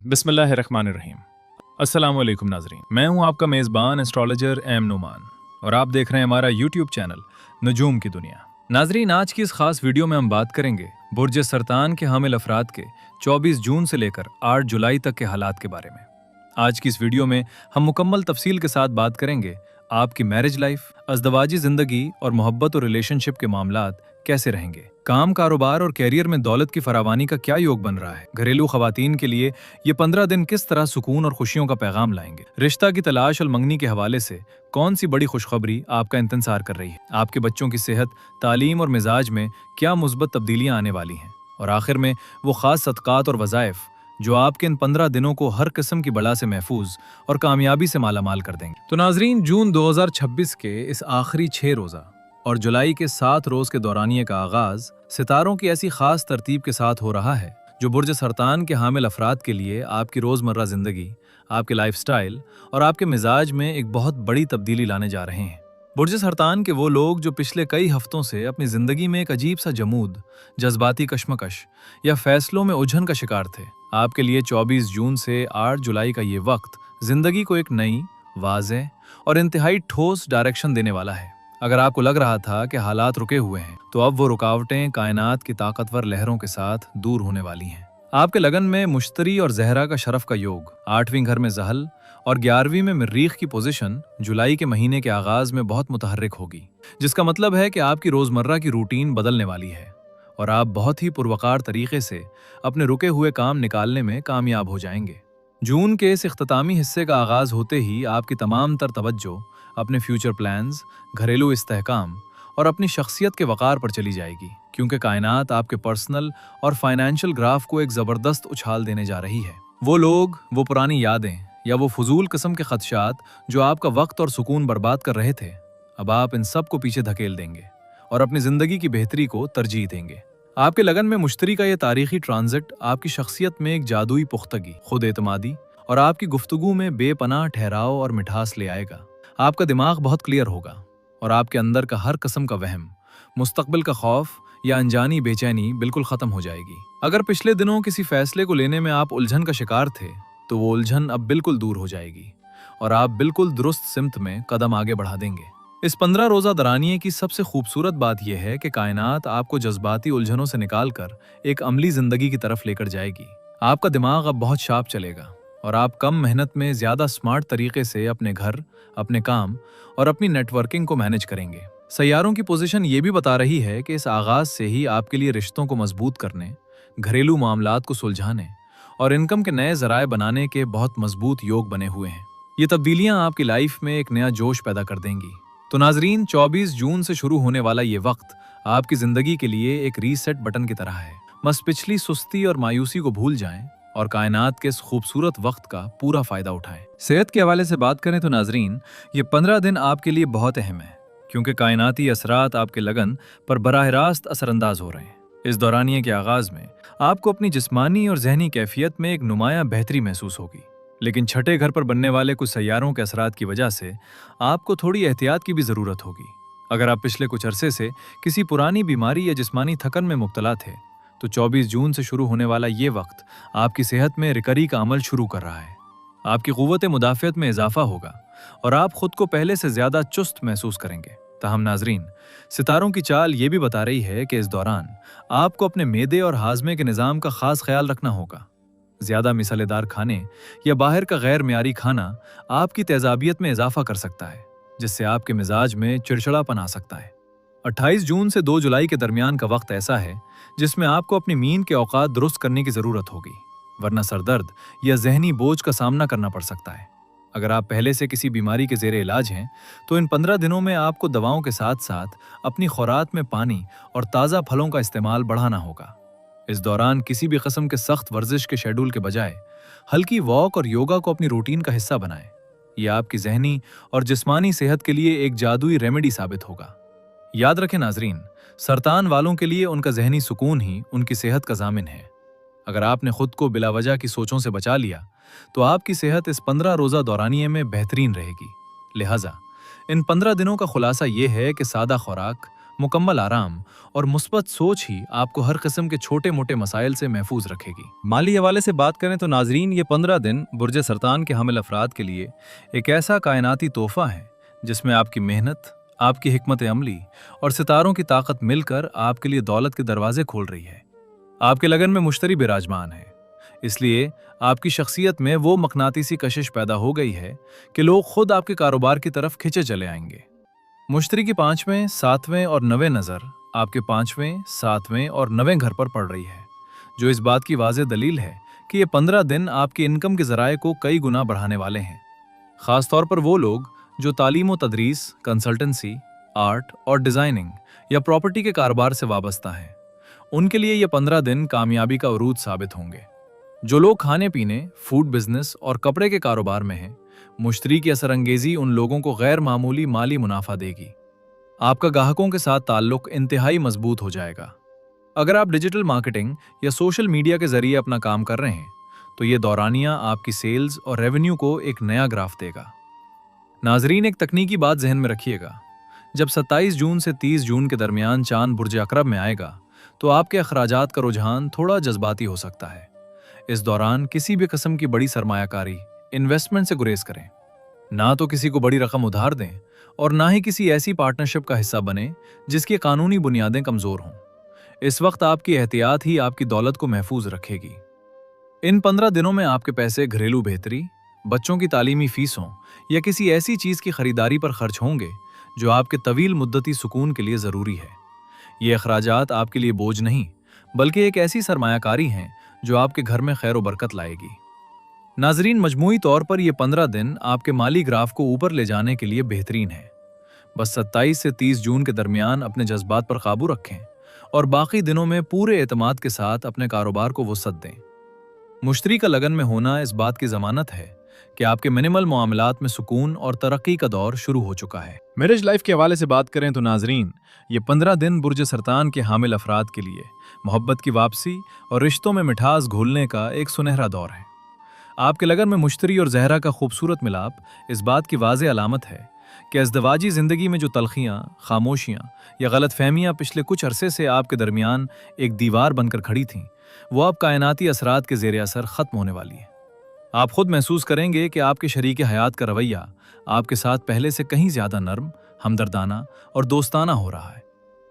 बिस्मिल्लाहिर्रहमानिर्रहीम। अस्सलाम वालेकुम नाजरीन, मैं हूं आपका मेज़बान एस्ट्रोलॉजर एम नुमान और आप देख रहे हैं हमारा यूट्यूब चैनल नजूम की दुनिया। नाजरीन, आज की इस खास वीडियो में हम बात करेंगे बुर्ज सरतान के हामिल अफराद के 24 जून से लेकर 8 जुलाई तक के हालात के बारे में। आज की इस वीडियो में हम मुकम्मल तफसील के साथ बात करेंगे आपकी मैरिज लाइफ, अज़दवाजी जिंदगी और मोहब्बत और रिलेशनशिप के मामलात कैसे रहेंगे, काम, कारोबार और कैरियर में दौलत की फरावानी का क्या योग बन रहा है, घरेलू खवातीन के लिए ये 15 दिन किस तरह सुकून और खुशियों का पैगाम लाएंगे, रिश्ता की तलाश और मंगनी के हवाले से कौन सी बड़ी खुशखबरी आपका इंतजार कर रही है, आपके बच्चों की सेहत, तालीम और मिजाज में क्या मुस्बत तब्दीलियां आने वाली हैं, और आखिर में वो खास सदकात और वज़ाइफ जो आपके इन 15 दिनों को हर किस्म की बला से महफूज और कामयाबी से मालामाल कर देंगे। तो नाजरीन, जून 2026 के इस आखिरी 6 रोज़ा और जुलाई के 7 रोज के दौरानिये का आगाज सितारों की ऐसी खास तरतीब के साथ हो रहा है जो बुर्ज सरतान के हामिल अफराद के लिए आपकी रोजमर्रा जिंदगी, आपके लाइफस्टाइल और आपके मिजाज में एक बहुत बड़ी तब्दीली लाने जा रहे हैं। बुर्ज सरतान के वो लोग जो पिछले कई हफ्तों से अपनी जिंदगी में एक अजीब सा जमूद, जज्बाती कश्मकश या फैसलों में उलझन का शिकार थे, आपके लिए 24 जून से 8 जुलाई का ये वक्त जिंदगी को एक नई, वाज़ेह और इंतहाई ठोस डायरेक्शन देने वाला है। अगर आपको लग रहा था कि हालात रुके हुए हैं, तो अब वो रुकावटें कायनात की ताकतवर लहरों के साथ दूर होने वाली हैं। आपके लगन में मुश्तरी और जहरा का शरफ का योग, 8वीं घर में जहल और 11वीं में मरीख की पोजीशन जुलाई के महीने के आगाज में बहुत मुतहर्रिक होगी, जिसका मतलब है कि आपकी रोजमर्रा की रूटीन बदलने वाली है और आप बहुत ही पुरवकार तरीके से अपने रुके हुए काम निकालने में कामयाब हो जाएंगे। जून के इस इख्तितामी हिस्से का आगाज होते ही आपकी तमाम तर तवज्जो अपने फ्यूचर प्लान्स, घरेलू इस्तेहकाम और अपनी शख्सियत के वक़ार पर चली जाएगी, क्योंकि कायनात आपके पर्सनल और फाइनेंशियल ग्राफ को एक ज़बरदस्त उछाल देने जा रही है। वो लोग, वो पुरानी यादें या वो फजूल किस्म के खदशात जो आपका वक्त और सुकून बर्बाद कर रहे थे, अब आप इन सब को पीछे धकेल देंगे और अपनी ज़िंदगी की बेहतरी को तरजीह देंगे। आपके लगन में मुश्तरी का ये तारीखी ट्रांजिट आपकी शख्सियत में एक जादुई पुख्तगी, खुद एतमादी और आपकी गुफ्तगू में बेपनाह ठहराव और मिठास ले आएगा। आपका दिमाग बहुत क्लियर होगा और आपके अंदर का हर किस्म का वहम, मुस्तकबिल का खौफ या अनजानी बेचैनी बिल्कुल खत्म हो जाएगी। अगर पिछले दिनों किसी फैसले को लेने में आप उलझन का शिकार थे, तो वो उलझन अब बिल्कुल दूर हो जाएगी और आप बिल्कुल दुरुस्त सिमत में कदम आगे बढ़ा देंगे। इस 15 रोजा दरानिये की सबसे खूबसूरत बात यह है कि कायनात आपको जज्बाती उलझनों से निकालकर एक अमली जिंदगी की तरफ लेकर जाएगी। आपका दिमाग अब बहुत शार्प चलेगा और आप कम मेहनत में ज्यादा स्मार्ट तरीके से अपने घर, अपने काम और अपनी नेटवर्किंग को मैनेज करेंगे। सैयारों की पोजीशन ये भी बता रही है कि इस आगाज से ही आपके लिए रिश्तों को मजबूत करने, घरेलू मामलात को सुलझाने और इनकम के नए जराए बनाने के बहुत मजबूत योग बने हुए हैं। ये तब्दीलियां आपकी लाइफ में एक नया जोश पैदा कर देंगी। तो नाजरीन, 24 जून से शुरू होने वाला ये वक्त आपकी जिंदगी के लिए एक रीसेट बटन की तरह है। बस पिछली सुस्ती और मायूसी को भूल जाएं और कायनात के इस खूबसूरत वक्त का पूरा फायदा उठाएं। सेहत के हवाले से बात करें तो नाजरीन, ये 15 दिन आपके लिए बहुत अहम है, क्योंकि कायनाती असरात आपके लगन पर बराह रास्त असरअंदाज हो रहे हैं। इस दौरानिये के आगाज में आपको अपनी जिस्मानी और जहनी कैफियत में एक नुमाया बेहतरी महसूस होगी, लेकिन छठे घर पर बनने वाले कुछ सैयारों के असरात की वजह से आपको थोड़ी एहतियात की भी ज़रूरत होगी। अगर आप पिछले कुछ अरसे से किसी पुरानी बीमारी या जिस्मानी थकन में मुब्तला थे, तो 24 जून से शुरू होने वाला ये वक्त आपकी सेहत में रिकवरी का अमल शुरू कर रहा है। आपकी क़ुव्वत मुदाफ़ियत में इजाफा होगा और आप खुद को पहले से ज़्यादा चुस्त महसूस करेंगे। ताहम नाजरीन, सितारों की चाल ये भी बता रही है कि इस दौरान आपको अपने मेदे और हाजमे के निज़ाम का खास ख्याल रखना होगा। ज़्यादा मिसालेदार खाने या बाहर का गैर मियारी खाना आपकी तेज़ाबियत में इजाफा कर सकता है, जिससे आपके मिजाज में चिड़चिड़ापन आ सकता है। 28 जून से 2 जुलाई के दरमियान का वक्त ऐसा है जिसमें आपको अपनी नींद के औकात दुरुस्त करने की ज़रूरत होगी, वरना सरदर्द या जहनी बोझ का सामना करना पड़ सकता है। अगर आप पहले से किसी बीमारी के ज़ेरे इलाज हैं, तो इन 15 दिनों में आपको दवाओं के साथ साथ अपनी खुराक में पानी और ताज़ा फलों का इस्तेमाल बढ़ाना होगा। इस दौरान किसी भी किस्म के सख्त वर्जिश के शेड्यूल के बजाय हल्की वॉक और योगा को अपनी रूटीन का हिस्सा बनाएं। यह आपकी जहनी और जिस्मानी सेहत के लिए एक जादुई रेमेडी साबित होगा। याद रखें नाजरीन, सरतान वालों के लिए उनका जहनी सुकून ही उनकी सेहत का जामिन है। अगर आपने खुद को बिलावजह की सोचों से बचा लिया, तो आपकी सेहत इस 15 रोजा दौरानिये में बेहतरीन रहेगी। लिहाजा इन 15 दिनों का खुलासा ये है कि सादा खुराक, मुकम्मल आराम और मुस्बत सोच ही आपको हर किस्म के छोटे मोटे मसाइल से महफूज रखेगी। माली हवाले से बात करें तो नाजरीन, ये 15 दिन बुर्ज सरतान के हामिल अफराद के लिए एक ऐसा कायनाती तोहफा है जिसमें आपकी मेहनत, आपकी हिकमत अमली और सितारों की ताकत मिलकर आपके लिए दौलत के दरवाजे खोल रही है। आपके लगन में मुश्तरी बिराजमान है, इसलिए आपकी शख्सियत में वो मकनातीसी कशिश पैदा हो गई है कि लोग खुद आपके कारोबार की तरफ खिंचे चले आएंगे। मुश्तरी की 5वें, 7वें और 9वें नज़र आपके 5वें, 7वें और 9वें घर पर पड़ रही है, जो इस बात की वाज़ेह दलील है कि ये 15 दिन आपकी इनकम के ज़राए को कई गुना बढ़ाने वाले हैं। ख़ास तौर पर वो लोग जो तालीम व तदरीस, कंसल्टेंसी, आर्ट और डिज़ाइनिंग या प्रॉपर्टी के कारोबार से वाबस्ता हैं, उनके लिए ये 15 दिन कामयाबी का उरूज साबित होंगे। जो लोग खाने पीने, फूड बिजनेस और कपड़े के कारोबार में हैं, मुश्तरी की असरअंगेजी उन लोगों को गैर मामूली माली मुनाफा देगी। आपका ग्राहकों के साथ ताल्लुक इंतहाई मजबूत हो जाएगा। अगर आप डिजिटल मार्केटिंग या सोशल मीडिया के जरिए अपना काम कर रहे हैं, तो ये दौरानिया आपकी सेल्स और रेवेन्यू को एक नया ग्राफ देगा। नाजरीन, एक तकनीकी बात जहन में रखिएगा। जब 27 जून से 30 जून के दरमियान चांद बुर्ज अकरब में आएगा, तो आपके अखराजात का रुझान थोड़ा जज्बाती हो सकता है। इस दौरान किसी भी किस्म की बड़ी सरमायाकारी, इन्वेस्टमेंट से गुरेज करें। ना तो किसी को बड़ी रकम उधार दें और ना ही किसी ऐसी पार्टनरशिप का हिस्सा बने जिसकी कानूनी बुनियादें कमजोर हों। इस वक्त आपकी एहतियात ही आपकी दौलत को महफूज रखेगी। इन 15 दिनों में आपके पैसे घरेलू बेहतरी, बच्चों की तालीमी फीसों या किसी ऐसी चीज की खरीदारी पर खर्च होंगे जो आपके तवील मुद्दती सुकून के लिए जरूरी है। ये अखराजात आपके लिए बोझ नहीं, बल्कि एक ऐसी सरमायाकारी हैं जो आपके घर में खैर व बरकत लाएगी। नाजरीन, मजमूई तौर पर ये 15 दिन आपके माली ग्राफ को ऊपर ले जाने के लिए बेहतरीन है। बस 27 से 30 जून के दरमियान अपने जज्बात पर काबू रखें और बाकी दिनों में पूरे एतमाद के साथ अपने कारोबार को वसअत दें। मुश्तरी का लगन में होना इस बात की जमानत है कि आपके मिनिमल मामलात में सुकून और तरक्की का दौर शुरू हो चुका है। मैरिज लाइफ के हवाले से बात करें तो नाजरीन, ये 15 दिन बुर्ज सरतान के हामिल अफराद के लिए मोहब्बत की वापसी और रिश्तों में मिठास घोलने का एक सुनहरा दौर है। आपके लगन में मुश्तरी और जहरा का खूबसूरत मिलाप इस बात की वाज़ेह अलामत है कि अज़दवाजी ज़िंदगी में जो तलखियाँ, खामोशियाँ या गलत फहमियाँ पिछले कुछ अरसे से आपके दरमियान एक दीवार बनकर खड़ी थीं, वो अब कायनाती असरात के ज़ेर असर ख़त्म होने वाली है। आप खुद महसूस करेंगे कि आपके शरीक हयात का रवैया आपके साथ पहले से कहीं ज़्यादा नर्म, हमदर्दाना और दोस्ताना हो रहा है,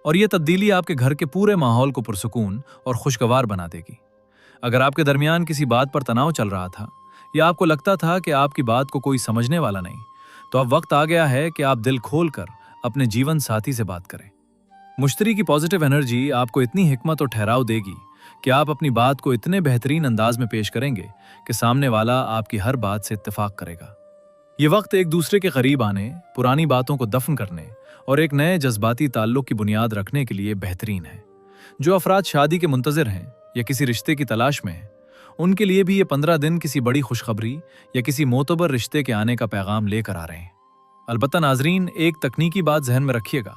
और ये तब्दीली आपके घर के पूरे माहौल को पुरसुकून और खुशगवार बना देगी। अगर आपके दरमियान किसी बात पर तनाव चल रहा था या आपको लगता था कि आपकी बात को कोई समझने वाला नहीं, तो अब वक्त आ गया है कि आप दिल खोल कर अपने जीवन साथी से बात करें। मुश्तरी की पॉजिटिव एनर्जी आपको इतनी हिकमत और ठहराव देगी कि आप अपनी बात को इतने बेहतरीन अंदाज में पेश करेंगे कि सामने वाला आपकी हर बात से इत्तेफाक करेगा। ये वक्त एक दूसरे के करीब आने, पुरानी बातों को दफन करने और एक नए जज्बाती ताल्लुक की बुनियाद रखने के लिए बेहतरीन है। जो अफराद शादी के मुंतज़िर हैं या किसी रिश्ते की तलाश में हैं, उनके लिए भी ये 15 दिन किसी बड़ी खुशखबरी या किसी मोतबर रिश्ते के आने का पैगाम लेकर आ रहे हैं। अलबत्ता नाजरीन, एक तकनीकी बात जहन में रखिएगा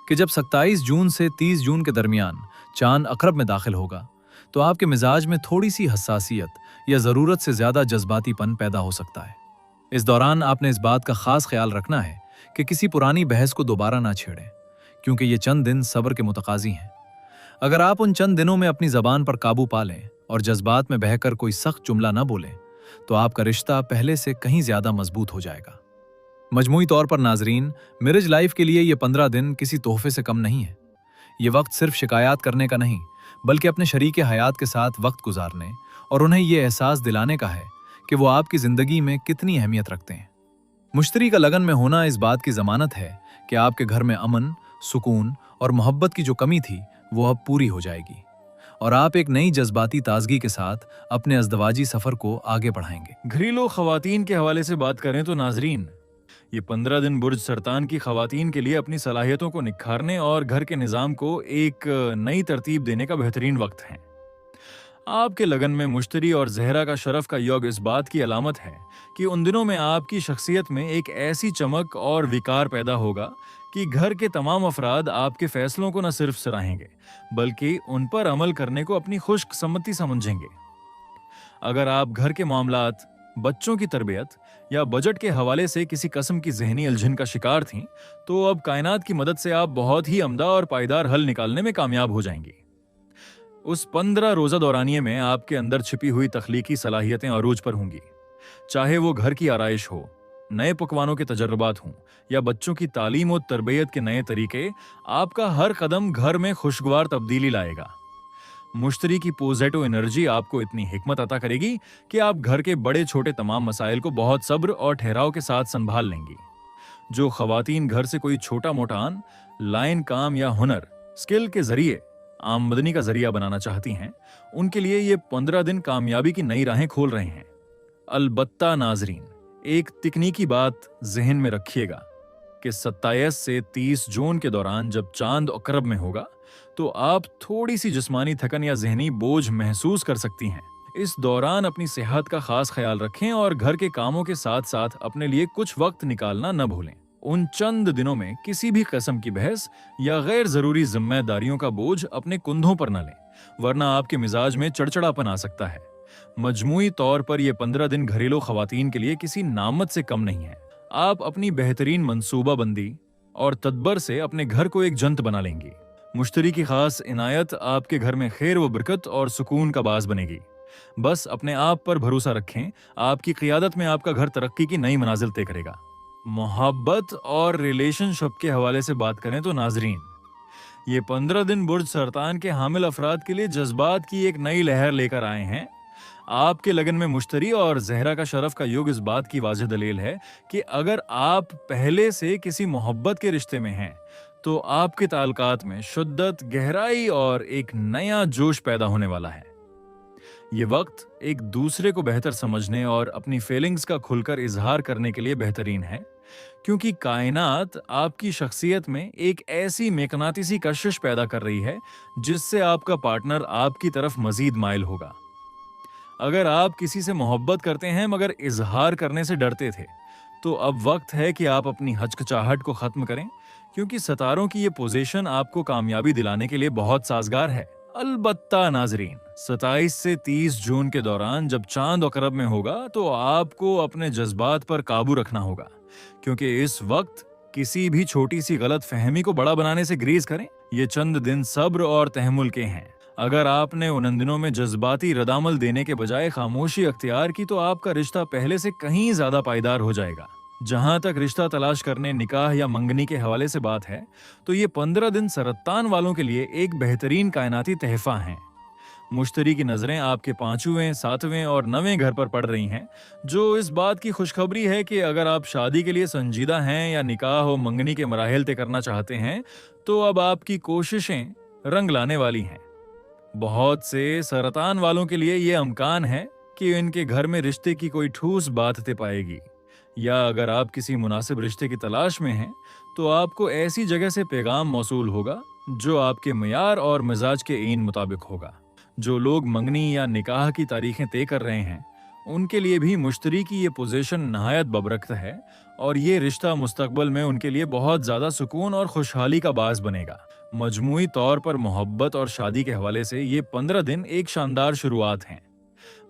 कि जब 27 जून से 30 जून के दरमियान चांद अकरब में दाखिल होगा, तो आपके मिजाज में थोड़ी सी हसासियत या ज़रूरत से ज़्यादा जज्बातीपन पैदा हो सकता है। इस दौरान आपने इस बात का खास ख्याल रखना है कि किसी पुरानी बहस को दोबारा ना छेड़ें, क्योंकि ये चंद दिन सब्र के मुतकाजी हैं। अगर आप उन चंद दिनों में अपनी ज़बान पर काबू पा लें और जज्बात में बहकर कोई सख्त जुमला ना बोलें, तो आपका रिश्ता पहले से कहीं ज़्यादा मजबूत हो जाएगा। मजमूई तौर पर नाजरीन, मैरिज लाइफ के लिए ये 15 दिन किसी तोहफे से कम नहीं है। ये वक्त सिर्फ शिकायत करने का नहीं, बल्कि अपने शरीक हयात के साथ वक्त गुजारने और उन्हें ये एहसास दिलाने का है कि वो आपकी ज़िंदगी में कितनी अहमियत रखते हैं। मुश्तरी का लगन में होना इस बात की ज़मानत है कि आपके घर में अमन, सुकून और मोहब्बत की जो कमी थी वो अब पूरी हो जाएगी और आप एक नई जज्बाती ताजगी के साथ अपने अज़दवाजी सफ़र को आगे बढ़ाएंगे। घरेलू ख़वातीन के हवाले से बात करें तो नाजरीन, ये 15 दिन बुर्ज सरतान की ख़वातीन के लिए अपनी सलाहियतों को निखारने और घर के निज़ाम को एक नई तरतीब देने का बेहतरीन वक्त है। आपके लगन में मुश्तरी और जहरा का शरफ का योग इस बात की अलामत है कि उन दिनों में आपकी शख्सियत में एक ऐसी चमक और विकार पैदा होगा कि घर के तमाम अफराद आपके फैसलों को न सिर्फ सराहेंगे, बल्कि उन पर अमल करने को अपनी खुशकिस्मती समझेंगे। अगर आप घर के मामलात, बच्चों की तरबियत या बजट के हवाले से किसी किस्म की जहनी उलझन का शिकार थीं, तो अब कायनात की मदद से आप बहुत ही अमदा और पायदार हल निकालने में कामयाब हो जाएंगी। उस 15 रोजा दौरानिये में आपके अंदर छिपी हुई तख्लीकी सलाहियतें अरूज पर होंगी। चाहे वो घर की आराइश हो, नए पकवानों के तजर्बात हों या बच्चों की तालीम और तरबियत के नए तरीके, आपका हर कदम घर में खुशगवार तब्दीली लाएगा। मुश्तरी की पॉजिटिव एनर्जी आपको इतनी हिकमत अता करेगी कि आप घर के बड़े छोटे तमाम मसाइल को बहुत सब्र और ठहराव के साथ संभाल लेंगी। जो खवातीन घर से कोई छोटा मोटा लाइन काम या हुनर स्किल के जरिए आमदनी का जरिया बनाना चाहती हैं, उनके लिए ये 15 दिन कामयाबी की नई राहें खोल रहे हैं। अलबत्ता नाजरीन, एक तकनीकी बात जहन में रखिएगा कि 27 से 30 जून के दौरान जब चांद अकरब में होगा, तो आप थोड़ी सी जिस्मानी थकन या जहनी बोझ महसूस कर सकती हैं। इस दौरान अपनी सेहत का खास ख्याल रखें और घर के कामों के साथ साथ अपने लिए कुछ वक्त निकालना न भूलें। उन चंद दिनों में किसी भी किस्म की बहस या गैर जरूरी जिम्मेदारियों का बोझ अपने कुंधों पर न लें, वरना आपके मिजाज में चिड़चिड़ापन आ सकता है। मजमूई तौर पर यह 15 दिन घरेलू खवातीन के लिए किसी नामत से कम नहीं है। आप अपनी बेहतरीन मंसूबा बंदी और तदबर से अपने घर को एक जंत बना लेंगी। मुश्तरी की खास इनायत आपके घर में खैर व बरकत और सुकून का बास बनेगी। बस अपने आप पर भरोसा रखें, आपकी क़ियादत में आपका घर तरक्की की नई मनाजिल तय करेगा। मोहब्बत और रिलेशनशिप के हवाले से बात करें तो नाजरीन, ये 15 दिन बुर्ज सरतान के हामिल अफराद के लिए जज्बात की एक नई लहर लेकर आए हैं। आपके लगन में मुश्तरी और जहरा का शरफ का युग इस बात की वाज़ेह दलील है कि अगर आप पहले से किसी मोहब्बत के रिश्ते में हैं, तो आपके ताल्लुकात में शुद्दत, गहराई और एक नया जोश पैदा होने वाला है। ये वक्त एक दूसरे को बेहतर समझने और अपनी फीलिंग्स का खुलकर इजहार करने के लिए बेहतरीन है, क्योंकि कायनात आपकी शख्सियत में एक ऐसी मैग्नेटिसी कशिश पैदा कर रही है जिससे आपका पार्टनर आपकी तरफ मजीद माइल होगा। अगर आप किसी से मोहब्बत करते हैं मगर इजहार करने से डरते थे, तो अब वक्त है कि आप अपनी हचकचाहट को खत्म करें, क्योंकि सितारों की ये पोजीशन आपको कामयाबी दिलाने के लिए बहुत साजगार है। अलबत्ता नाजरीन, 27 से 30 जून के दौरान जब चांद अकरब में होगा, तो आपको अपने जज्बात पर काबू रखना होगा, क्योंकि इस वक्त किसी भी छोटी सी गलत फहमी को बड़ा बनाने से ग्रेज करें। ये चंद दिन सब्र और तहम्मुल के हैं। अगर आपने उन दिनों में जज्बाती रद्दामल देने के बजाय खामोशी अख्तियार की, तो आपका रिश्ता पहले से कहीं ज्यादा पायदार हो जाएगा। जहां तक रिश्ता तलाश करने, निकाह या मंगनी के हवाले से बात है, तो ये 15 दिन सरतान वालों के लिए एक बेहतरीन कायनाती तहफा हैं। मुश्तरी की नजरें आपके 5वें, 7वें और 9वें घर पर पड़ रही हैं, जो इस बात की खुशखबरी है कि अगर आप शादी के लिए संजीदा हैं या निकाह और मंगनी के मराहिल तय करना चाहते हैं, तो अब आपकी कोशिशें रंग लाने वाली हैं। बहुत से सरतान वालों के लिए ये अमकान है कि इनके घर में रिश्ते की कोई ठोस बात तय पाएगी, या अगर आप किसी मुनासिब रिश्ते की तलाश में हैं, तो आपको ऐसी जगह से पैगाम मौसूल होगा जो आपके मियार और मिजाज के ईन मुताबिक होगा। जो लोग मंगनी या निकाह की तारीखें तय कर रहे हैं, उनके लिए भी मुश्तरी की ये पोजीशन नहायत बबरकत है, और ये रिश्ता मुस्तकबल में उनके लिए बहुत ज्यादा सुकून और खुशहाली का बास बनेगा। मजमूई तौर पर मोहब्बत और शादी के हवाले से ये 15 दिन एक शानदार शुरुआत हैं।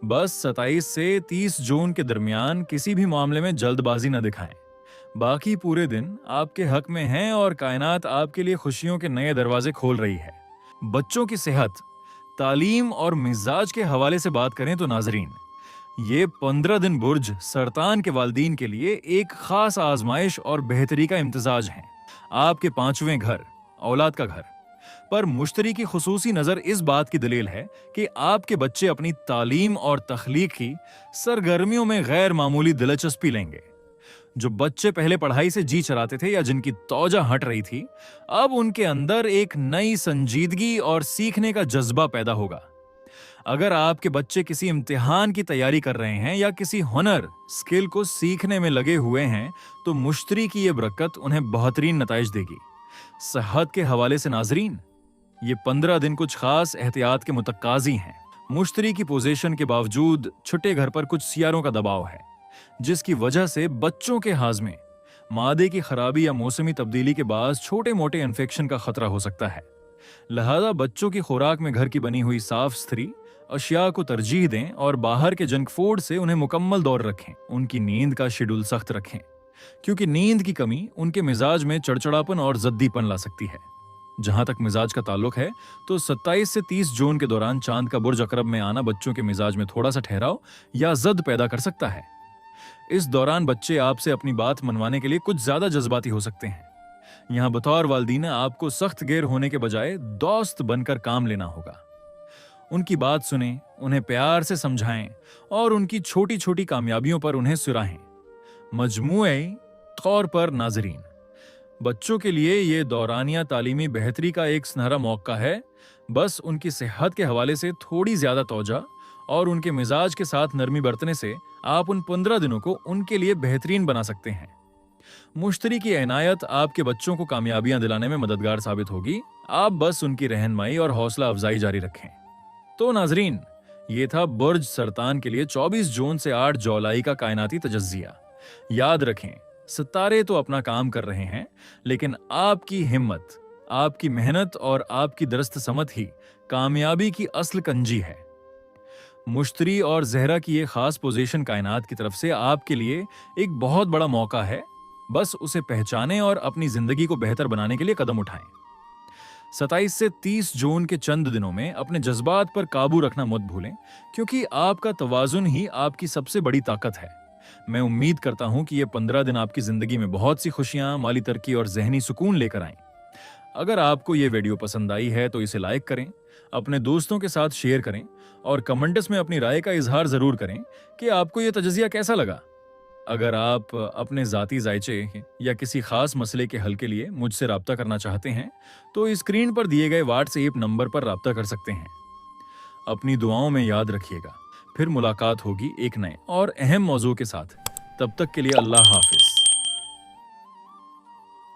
बस 27 से 30 जून के दरमियान किसी भी मामले में जल्दबाजी न दिखाएं। बाकी पूरे दिन आपके हक में हैं और कायनात आपके लिए खुशियों के नए दरवाजे खोल रही है। बच्चों की सेहत, तालीम और मिजाज के हवाले से बात करें तो नाजरीन, ये 15 दिन बुर्ज सरतान के वालिदीन के लिए एक खास आजमाइश और बेहतरी का इम्तिजाज है। आपके 5वें घर, औलाद का घर, पर मुश्तरी की खुसूसी नजर इस बात की दलील है कि आपके बच्चे अपनी तालीम और तख्लीक की सरगर्मियों में गैर मामूली दिलचस्पी लेंगे। जो बच्चे पहले पढ़ाई से जी चराते थे या जिनकी तौजा हट रही थी, अब उनके अंदर एक नई संजीदगी और सीखने का जज्बा पैदा होगा। अगर आपके बच्चे किसी इम्तिहान की तैयारी कर रहे हैं या किसी हुनर स्किल को सीखने में लगे हुए हैं, तो मुश्तरी की ये बरकत उन्हें बेहतरीन नताइज देगी। सेहत के हवाले से नाजरीन, ये 15 दिन कुछ खास एहतियात के मुतकाजी हैं। मुश्तरी की पोजीशन के बावजूद छुट्टे घर पर कुछ सियारों का दबाव है, जिसकी वजह से बच्चों के हाजमे, मादे की खराबी या मौसमी तब्दीली के बाद छोटे मोटे इन्फेक्शन का खतरा हो सकता है। लिहाजा बच्चों की खुराक में घर की बनी हुई साफ सुथरी अशिया को तरजीह दें और बाहर के जंक फूड से उन्हें मुकम्मल दूर रखें। उनकी नींद का शेड्यूल सख्त रखें, क्योंकि नींद की कमी उनके मिजाज में चिड़चिड़ापन और जद्दीपन ला सकती है। जहां तक मिजाज का ताल्लुक है तो 27 से 30 जून के दौरान चांद का बुर्ज अकरब में आना बच्चों के मिजाज में थोड़ा सा ठहराव या जद पैदा कर सकता है। इस दौरान बच्चे आपसे अपनी बात मनवाने के लिए कुछ ज्यादा जज्बाती हो सकते हैं। यहाँ बतौर वालिदैन आपको सख्त गेर होने के बजाय दोस्त बनकर काम लेना होगा। उनकी बात सुनें, उन्हें प्यार से समझाएं और उनकी छोटी छोटी कामयाबियों पर उन्हें सुराहें। मजमूई तौर पर नाजरीन, बच्चों के लिए ये दौरानिया तालीमी बेहतरी का एक सुनहरा मौका है। बस उनकी सेहत के हवाले से थोड़ी ज्यादा तवज्जो और उनके मिजाज के साथ नरमी बरतने से आप उन 15 दिनों को उनके लिए बेहतरीन बना सकते हैं। मुश्तरी की इनायत आपके बच्चों को कामयाबियां दिलाने में मददगार साबित होगी। आप बस उनकी रहनुमाई और हौसला अफजाई जारी रखें। तो नाजरीन, ये था बुर्ज सरतान के लिए 24 जून से 8 जुलाई का कायनाती तजज़िया। याद रखें, सितारे तो अपना काम कर रहे हैं, लेकिन आपकी हिम्मत, आपकी मेहनत और आपकी दरस्त समत ही कामयाबी की असल कंजी है। मुश्तरी और ज़हरा की ये खास पोजीशन कायनात की तरफ से आपके लिए एक बहुत बड़ा मौका है। बस उसे पहचानें और अपनी जिंदगी को बेहतर बनाने के लिए कदम उठाएं। 27 से 30 जून के चंद दिनों में अपने जज्बात पर काबू रखना मत भूलें, क्योंकि आपका तवाजुन ही आपकी सबसे बड़ी ताकत है। मैं उम्मीद करता हूं कि ये 15 दिन आपकी जिंदगी में बहुत सी खुशियां, माली तरक्की और जहनी सुकून लेकर आएं। अगर आपको ये वीडियो पसंद आई है तो इसे लाइक करें, अपने दोस्तों के साथ शेयर करें और कमेंट्स में अपनी राय का इजहार जरूर करें कि आपको ये तजज़िया कैसा लगा। अगर आप अपने ज़ाती जायचे या किसी खास मसले के हल के लिए मुझसे राब्ता करना चाहते हैं तो स्क्रीन पर दिए गए व्हाट्सएप नंबर पर राब्ता कर सकते हैं। अपनी दुआओं में याद रखिएगा। फिर मुलाकात होगी एक नए और अहम मौजू के साथ। तब तक के लिए अल्लाह हाफिज।